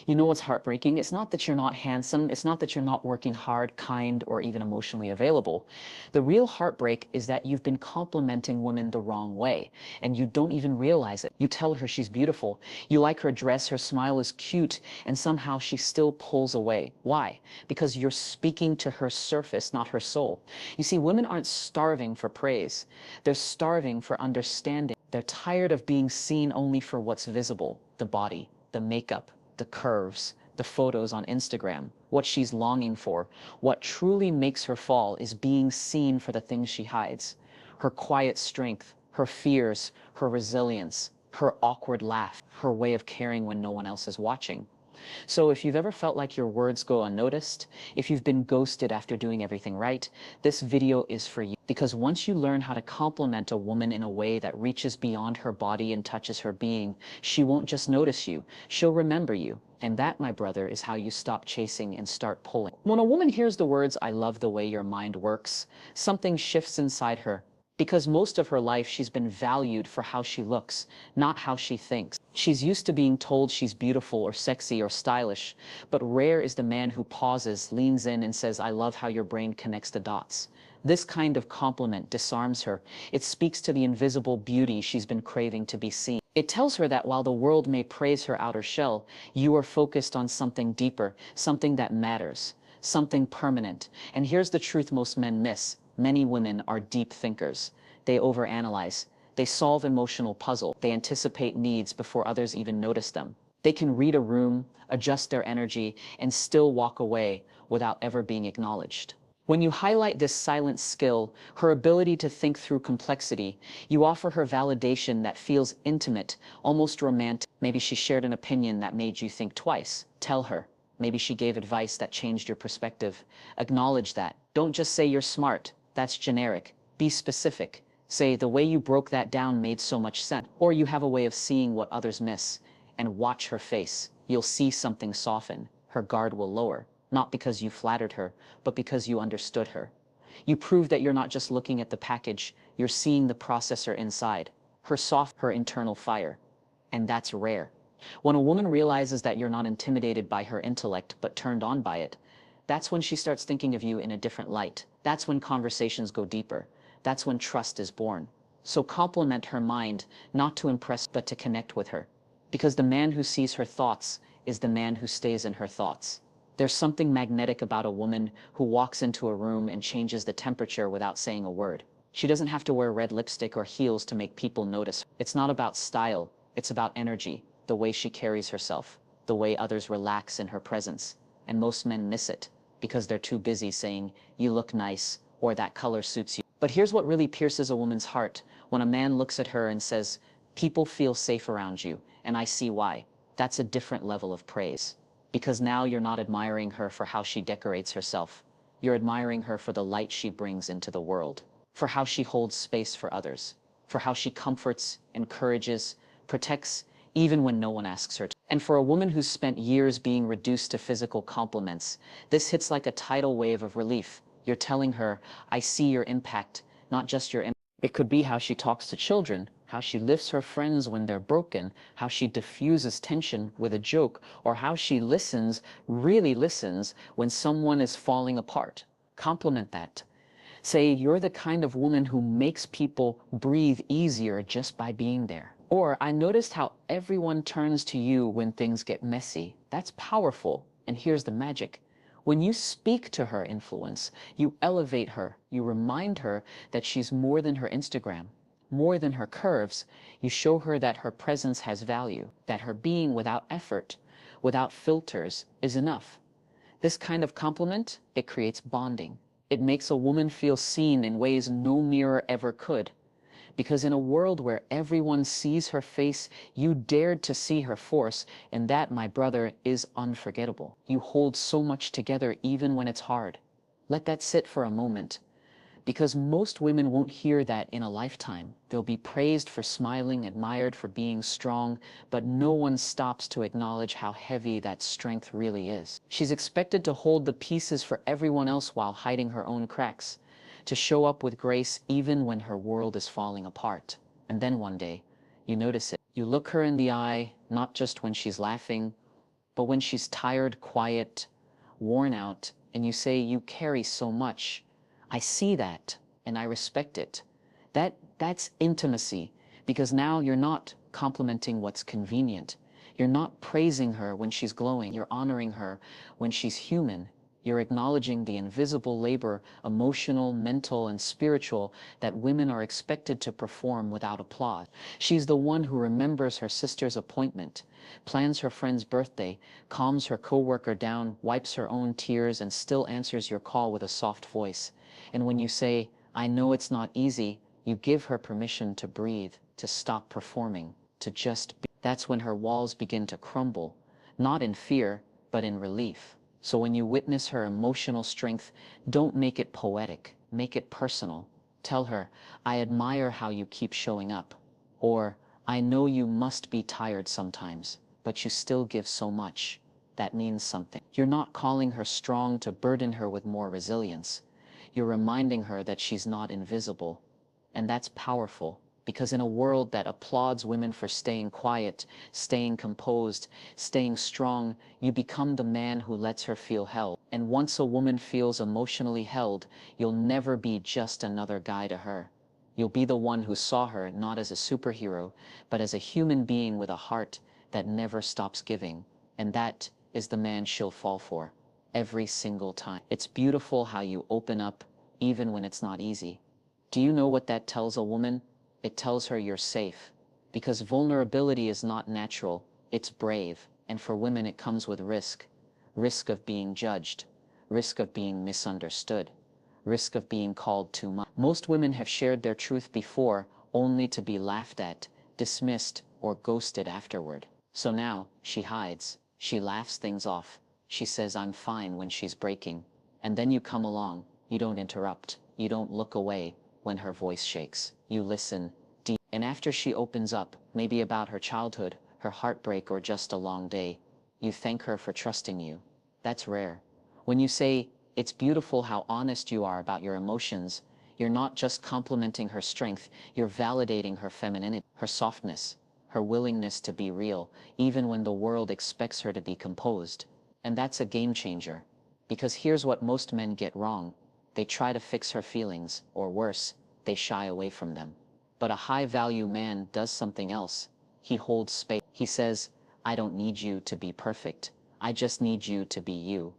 You know what's heartbreaking? It's not that you're not handsome. It's not that you're not working hard, kind, or even emotionally available. The real heartbreak is that you've been complimenting women the wrong way, and you don't even realize it. You tell her she's beautiful. You like her dress, her smile is cute, and somehow she still pulls away. Why? Because you're speaking to her surface, not her soul. You see, women aren't starving for praise. They're starving for understanding. They're tired of being seen only for what's visible, the body, the makeup, the curves, the photos on Instagram, what she's longing for. What truly makes her fall is being seen for the things she hides. Her quiet strength, her fears, her resilience, her awkward laugh, her way of caring when no one else is watching. So if you've ever felt like your words go unnoticed, if you've been ghosted after doing everything right, this video is for you. Because once you learn how to compliment a woman in a way that reaches beyond her body and touches her being, she won't just notice you, she'll remember you. And that, my brother, is how you stop chasing and start pulling. When a woman hears the words, "I love the way your mind works," something shifts inside her. Because most of her life she's been valued for how she looks, not how she thinks. She's used to being told she's beautiful or sexy or stylish, but rare is the man who pauses, leans in and says, "I love how your brain connects the dots." This kind of compliment disarms her. It speaks to the invisible beauty she's been craving to be seen. It tells her that while the world may praise her outer shell, you are focused on something deeper, something that matters, something permanent. And here's the truth most men miss. Many women are deep thinkers. They overanalyze. They solve emotional puzzles. They anticipate needs before others even notice them. They can read a room, adjust their energy, and still walk away without ever being acknowledged. When you highlight this silent skill, her ability to think through complexity, you offer her validation that feels intimate, almost romantic. Maybe she shared an opinion that made you think twice. Tell her. Maybe she gave advice that changed your perspective. Acknowledge that. Don't just say you're smart. That's generic. Be specific. Say, "The way you broke that down made so much sense." Or you have a way of seeing what others miss. And watch her face. You'll see something soften. Her guard will lower. Not because you flattered her, but because you understood her. You prove that you're not just looking at the package, you're seeing the processor inside. Her internal fire. And that's rare. When a woman realizes that you're not intimidated by her intellect, but turned on by it, that's when she starts thinking of you in a different light. That's when conversations go deeper. That's when trust is born. So compliment her mind, not to impress, but to connect with her. Because the man who sees her thoughts is the man who stays in her thoughts. There's something magnetic about a woman who walks into a room and changes the temperature without saying a word. She doesn't have to wear red lipstick or heels to make people notice. It's not about style, it's about energy, the way she carries herself, the way others relax in her presence. And most men miss it because they're too busy saying, "You look nice," or "That color suits you." But here's what really pierces a woman's heart. When a man looks at her and says, "People feel safe around you, and I see why." That's a different level of praise. Because now you're not admiring her for how she decorates herself. You're admiring her for the light she brings into the world, for how she holds space for others, for how she comforts, encourages, protects, even when no one asks her to. And for a woman who's spent years being reduced to physical compliments, this hits like a tidal wave of relief. You're telling her, "I see your impact, not just your impact." It could be how she talks to children, how she lifts her friends when they're broken, how she diffuses tension with a joke, or how she listens, really listens, when someone is falling apart. Compliment that. Say, "You're the kind of woman who makes people breathe easier just by being there." Or, "I noticed how everyone turns to you when things get messy." That's powerful. And here's the magic. When you speak to her influence, you elevate her. You remind her that she's more than her Instagram, more than her curves. You show her that her presence has value, that her being without effort, without filters, is enough. This kind of compliment, it creates bonding. It makes a woman feel seen in ways no mirror ever could. Because in a world where everyone sees her face, you dared to see her force, and that, my brother, is unforgettable. You hold so much together even when it's hard. Let that sit for a moment. Because most women won't hear that in a lifetime. They'll be praised for smiling, admired for being strong, but no one stops to acknowledge how heavy that strength really is. She's expected to hold the pieces for everyone else while hiding her own cracks, to show up with grace even when her world is falling apart. And then one day, you notice it. You look her in the eye, not just when she's laughing, But when she's tired, quiet, worn out, and you say, you carry so much, I see that and I respect it. That's intimacy, because now you're not complimenting what's convenient. You're not praising her when she's glowing. You're honoring her when she's human. You're acknowledging the invisible labor, emotional, mental, and spiritual, that women are expected to perform without applause. She's the one who remembers her sister's appointment, plans her friend's birthday, calms her coworker down, wipes her own tears, and still answers your call with a soft voice. And when you say, I know it's not easy, you give her permission to breathe, to stop performing, to just be. That's when her walls begin to crumble, not in fear, but in relief. So when you witness her emotional strength, don't make it poetic, make it personal. Tell her, I admire how you keep showing up. Or, I know you must be tired sometimes, but you still give so much. That means something. You're not calling her strong to burden her with more resilience. You're reminding her that she's not invisible. And that's powerful, because in a world that applauds women for staying quiet, staying composed, staying strong, you become the man who lets her feel held. And once a woman feels emotionally held, you'll never be just another guy to her. You'll be the one who saw her not as a superhero, but as a human being with a heart that never stops giving. And that is the man she'll fall for, every single time. It's beautiful how you open up, even when it's not easy. Do you know what that tells a woman? It tells her you're safe, because vulnerability is not natural, it's brave, and for women it comes with risk. Risk of being judged, risk of being misunderstood, risk of being called too much. Most women have shared their truth before, only to be laughed at, dismissed, or ghosted afterward. So now, she hides, she laughs things off, she says I'm fine when she's breaking, and then you come along, you don't interrupt, you don't look away when her voice shakes. You listen deep. And after she opens up, maybe about her childhood, her heartbreak, or just a long day, you thank her for trusting you. That's rare. When you say, it's beautiful how honest you are about your emotions, you're not just complimenting her strength, you're validating her femininity, her softness, her willingness to be real, even when the world expects her to be composed. And that's a game changer. Because here's what most men get wrong. They try to fix her feelings, or worse, they shy away from them. But a high-value man does something else. He holds space. He says, I don't need you to be perfect. I just need you to be you.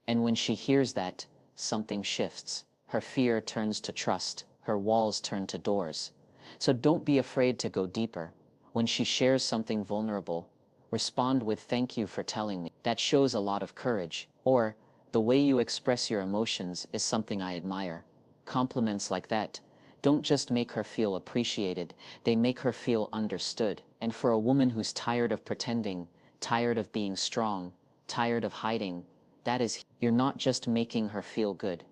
And when she hears that, something shifts. Her fear turns to trust. Her walls turn to doors. So don't be afraid to go deeper. When she shares something vulnerable, respond with thank you for telling me. That shows a lot of courage. Or, the way you express your emotions is something I admire. Compliments like that don't just make her feel appreciated, they make her feel understood. And for a woman who's tired of pretending, tired of being strong, tired of hiding, you're not just making her feel good,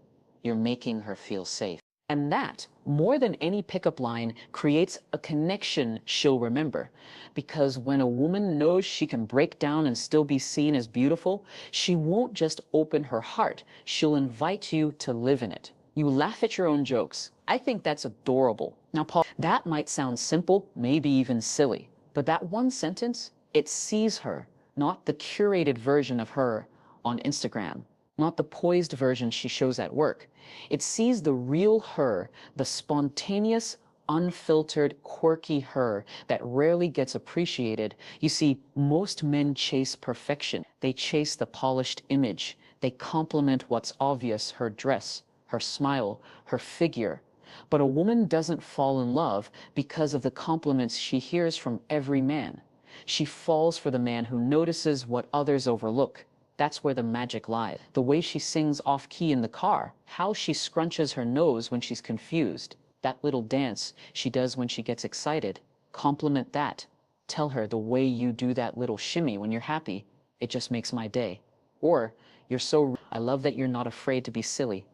you're making her feel safe. And that, more than any pickup line, creates a connection she'll remember. Because when a woman knows she can break down and still be seen as beautiful, she won't just open her heart, she'll invite you to live in it. You laugh at your own jokes. I think that's adorable. Now, Paul, that might sound simple, maybe even silly, but that one sentence, it sees her, not the curated version of her on Instagram, not the poised version she shows at work. It sees the real her, the spontaneous, unfiltered, quirky her that rarely gets appreciated. You see, most men chase perfection. They chase the polished image. They compliment what's obvious, her dress, her smile, her figure. But a woman doesn't fall in love because of the compliments she hears from every man. She falls for the man who notices what others overlook. That's where the magic lies. The way she sings off-key in the car, how she scrunches her nose when she's confused, that little dance she does when she gets excited. Compliment that. Tell her the way you do that little shimmy when you're happy. It just makes my day. Or, I love that you're not afraid to be silly.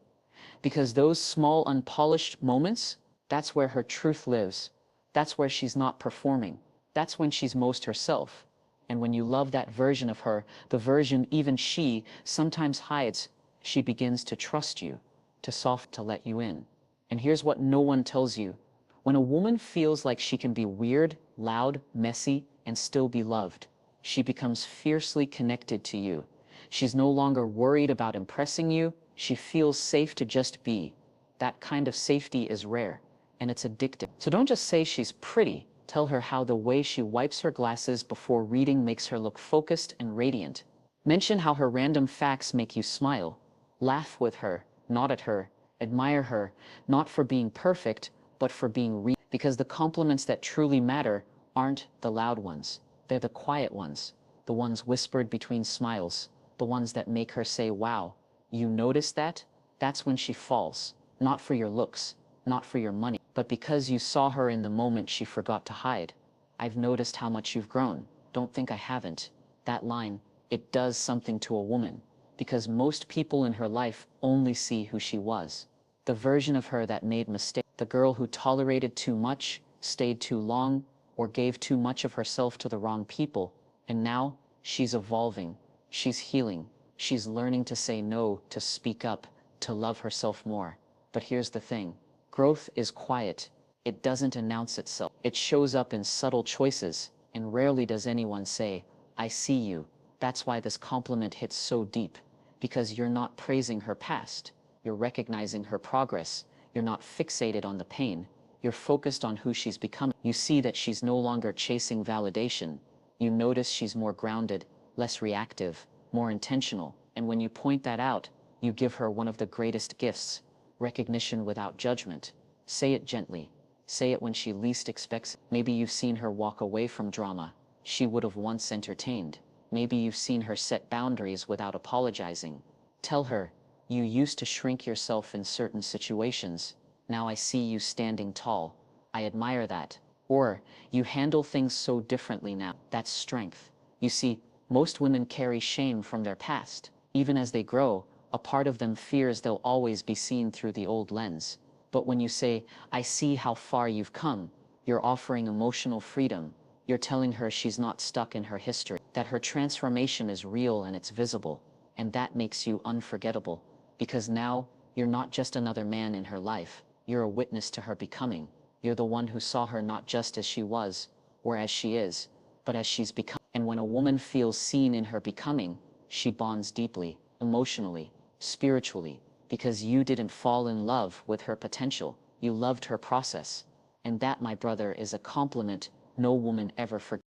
Because those small, unpolished moments, that's where her truth lives. That's where she's not performing. That's when she's most herself. And when you love that version of her, the version even she sometimes hides, she begins to trust you, to let you in. And here's what no one tells you. When a woman feels like she can be weird, loud, messy, and still be loved, she becomes fiercely connected to you. She's no longer worried about impressing you. She feels safe to just be. That kind of safety is rare, and it's addictive. So don't just say she's pretty. Tell her how the way she wipes her glasses before reading makes her look focused and radiant. Mention how her random facts make you smile. Laugh with her, nod at her, admire her, not for being perfect, but for being real. Because the compliments that truly matter aren't the loud ones. They're the quiet ones, the ones whispered between smiles, the ones that make her say, wow, you noticed that? That's when she falls. Not for your looks, not for your money, but because you saw her in the moment she forgot to hide. I've noticed how much you've grown. Don't think I haven't. That line, it does something to a woman, because most people in her life only see who she was. The version of her that made mistakes, the girl who tolerated too much, stayed too long, or gave too much of herself to the wrong people. And now, she's evolving, she's healing, she's learning to say no, to speak up, to love herself more. But here's the thing, growth is quiet. It doesn't announce itself. It shows up in subtle choices, and rarely does anyone say, I see you. That's why this compliment hits so deep, because you're not praising her past. You're recognizing her progress. You're not fixated on the pain. You're focused on who she's becoming. You see that she's no longer chasing validation. You notice she's more grounded, less reactive, more intentional. And when you point that out, you give her one of the greatest gifts, recognition without judgment. Say it gently. Say it when she least expects it. Maybe you've seen her walk away from drama she would have once entertained. Maybe you've seen her set boundaries without apologizing. Tell her, you used to shrink yourself in certain situations. Now I see you standing tall. I admire that. Or, you handle things so differently now. That's strength. You see, most women carry shame from their past. Even as they grow, a part of them fears they'll always be seen through the old lens. But when you say, I see how far you've come, you're offering emotional freedom. You're telling her she's not stuck in her history, that her transformation is real and it's visible. And that makes you unforgettable. Because now, you're not just another man in her life. You're a witness to her becoming. You're the one who saw her not just as she was, or as she is, but as she's become. And when a woman feels seen in her becoming, she bonds deeply, emotionally, spiritually, because you didn't fall in love with her potential. You loved her process. And that, my brother, is a compliment no woman ever forgets.